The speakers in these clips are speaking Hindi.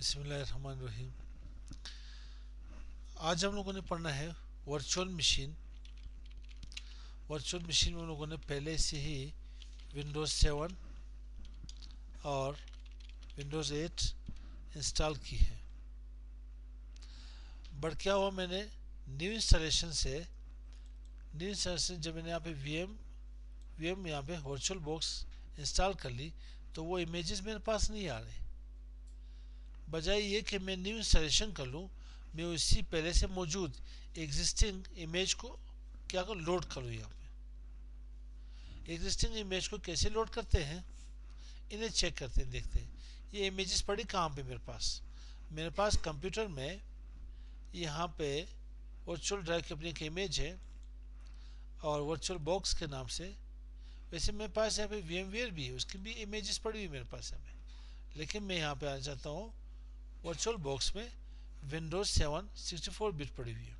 बिस्मिल्लाहिर्रहमानिर्रहीम। आज हम लोगों ने पढ़ना है वर्चुअल मशीन। वर्चुअल मशीन में हम लोगों ने पहले से ही विंडोज़ 7 और विंडोज़ 8 इंस्टॉल की है। बट क्या हुआ, मैंने न्यू इंस्टॉलेशन जब मैंने यहाँ पे वीएम यहाँ पे वर्चुअल बॉक्स इंस्टॉल कर ली तो वो इमेजेस मेरे पास नहीं आ रहे। बजाय ये कि मैं न्यू इंस्टॉलेशन कर लूँ, मैं उसी पहले से मौजूद एग्जिस्टिंग इमेज को क्या करूँ, लोड करूँ। यहाँ पे एग्जिस्टिंग इमेज को कैसे लोड करते हैं, इन्हें चेक करते हैं, देखते हैं ये इमेजेस पड़ी कहाँ पे। मेरे पास कंप्यूटर में यहाँ पे वर्चुअल ड्राइव की अपनी एक इमेज है और वर्चुअल बॉक्स के नाम से। वैसे मेरे पास यहाँ पे VMware भी है, उसकी भी इमेजेस पड़ी हुई मेरे पास यहाँ पे। लेकिन मैं यहाँ पे आना चाहता हूँ वर्चुअल बॉक्स में विंडोज 7 64 बिट पड़ी हुई है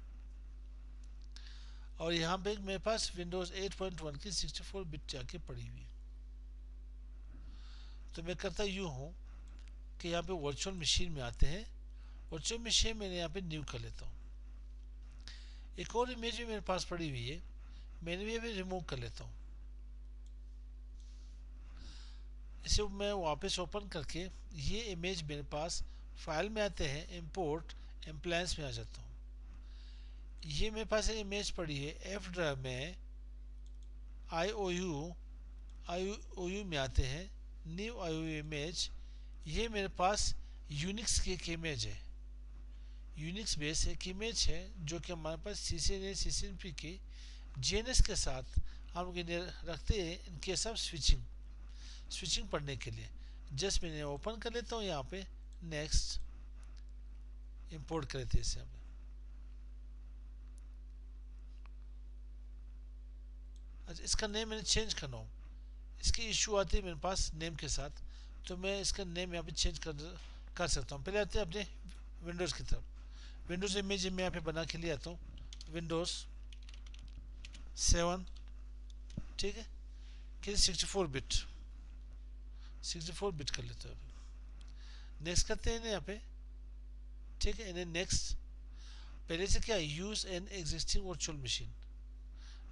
और यहाँ पे मेरे पास विंडोज 8.1 की 64 बिट जाके पड़ी हुई है। तो मैं करता यूँ हूँ कि यहाँ पे वर्चुअल मशीन में आते हैं। वर्चुअल मशीन मैंने यहाँ पे न्यू कर लेता हूँ। एक और इमेज भी मेरे पास पड़ी हुई है, मैंने भी अभी रिमूव कर लेता हूँ। इसे मैं वापस ओपन करके ये इमेज मेरे पास फाइल में आते हैं, इंपोर्ट एम्प्लायंस में आ जाता हूँ। ये मेरे पास एक इमेज पड़ी है एफ ड्राइव में, आईओयू में आते हैं, न्यू आईओयू इमेज। ये मेरे पास यूनिक्स की एक इमेज है, यूनिक्स बेस एक इमेज है जो कि हमारे पास CCNA की जीएनएस के साथ हम लोग इन्हें रखते हैं इनके सब स्विचिंग पढ़ने के लिए। जस्ट मैंने ओपन कर लेता हूँ यहाँ पे, नेक्स्ट इंपोर्ट कर लेते हैं इसे। अच्छा, इसका नेम मैंने चेंज करना हो, इसकी इशू आती है मेरे पास नेम के साथ, तो मैं इसका नेम यहाँ पे चेंज कर सकता हूँ। पहले आते हैं अपने विंडोज़ की तरफ। विंडोज़ इमेज मैं यहाँ पे बना के लिए आता हूँ, विंडोज़ 7, ठीक है, कि 64 बिट कर लेते हैं। नेक्स्ट करते हैं यहाँ पे, ठीक है, इन्हें नेक्स्ट। पहले से क्या, use an existing virtual machine,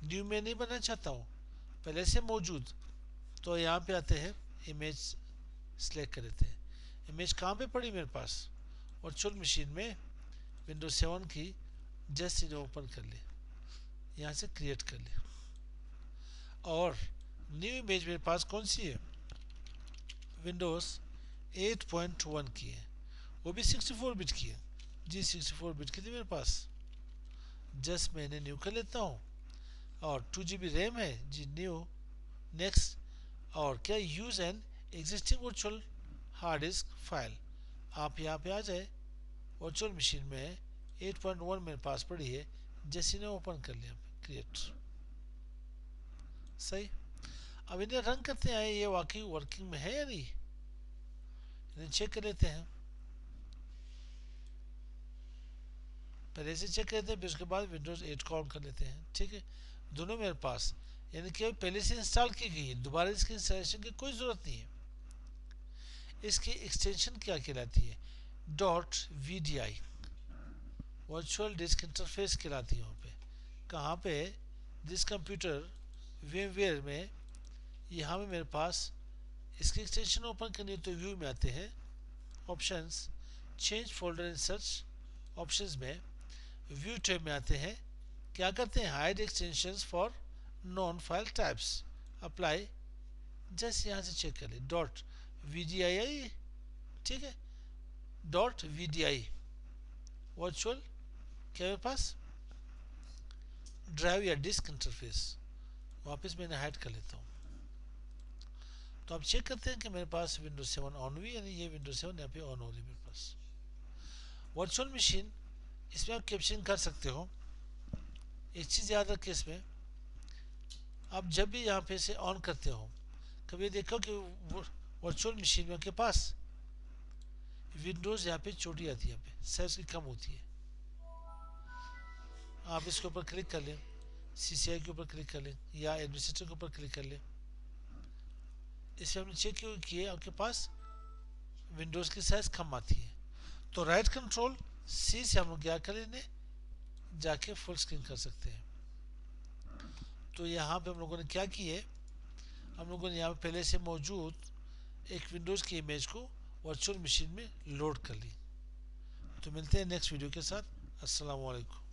new में नहीं बनना चाहता हूँ, पहले से मौजूद। तो यहाँ पे आते हैं, इमेज सेलेक्ट कर लेते हैं। इमेज कहाँ पे पड़ी मेरे पास, वर्चुअल मशीन में, विंडोज 7 की। जस्ट इन्हें ओपन कर ले, यहाँ से क्रिएट कर ले। और न्यू इमेज मेरे पास कौन सी है, विंडोज 8.1 की है, वो भी 64 बिट की है जी। 64 बिट की थी मेरे पास। जस्ट मैं इन्हें न्यू कर लेता हूँ और 2 GB रैम है जी, न्यू, नेक्स्ट। और क्या, use an existing virtual hard disk file. आप यहाँ पे आ जाए, वर्चुअल मशीन में 8.1 मेरे पास पड़ी है, जैसे इन्हें ओपन कर लिया, क्रिएट, सही। अब इन्हें रन करते हैं, ये वाकई वर्किंग में है या नहीं, इन्हें चेक कर लेते हैं। पहले से चेक करते हैं, फिर उसके बाद विंडोज 8 को ऑन कर लेते हैं, ठीक है। दोनों मेरे पास, यानी कि पहले से इंस्टॉल की गई है, दोबारा इसकी इंस्टॉलेशन की कोई ज़रूरत नहीं है। इसकी एक्सटेंशन क्या कहलाती है, .VDI, वर्चुअल डिस्क इंटरफेस कहलाती है। वहाँ पे कहाँ पे, जिस कंप्यूटर VMware में, यहाँ पे मेरे पास इसकी एक्सटेंशन ओपन करनी है तो व्यू में आते हैं, options, change folder in search options में, व्यू टैब में आते हैं, क्या करते हैं, hide extensions for non file types, apply. Just यहाँ से चेक कर ले, .VDI, ठीक है, .VDI वर्चुअल क्या मेरे पास, ड्राइव या डिस्क इंटरफेस। वापस मैंने हाइड कर लेता हूँ। तो आप चेक करते हैं कि मेरे पास विंडोज 7 ऑन हुई, यानी ये विंडोज 7 यहाँ पे ऑन हो रही है मेरे पास। वर्चुअल मशीन, इसमें आप कैप्शन कर सकते हो। एक चीज़ याद रखें, इसमें आप जब भी यहाँ पे से ऑन करते हो, कभी देखो कि वर्चुअल मशीन में के पास विंडोज़ यहाँ पे छोटी आती है, यहाँ पे साइज की कम होती है। आप इसके ऊपर क्लिक कर लें, CCI के ऊपर क्लिक कर लें या एडमिनिस्ट्रेटर के ऊपर क्लिक कर लें। इससे हमने चेक किया, आपके पास विंडोज़ की साइज़ कम आती है। तो राइट कंट्रोल सी से हम लोग क्या कर लेंगे, जाके फुल स्क्रीन कर सकते हैं। तो यहाँ पे हम लोगों ने क्या किया, हम लोगों ने यहाँ पे पहले से मौजूद एक विंडोज़ की इमेज को वर्चुअल मशीन में लोड कर ली। तो मिलते हैं नेक्स्ट वीडियो के साथ। अस्सलाम वालेकुम।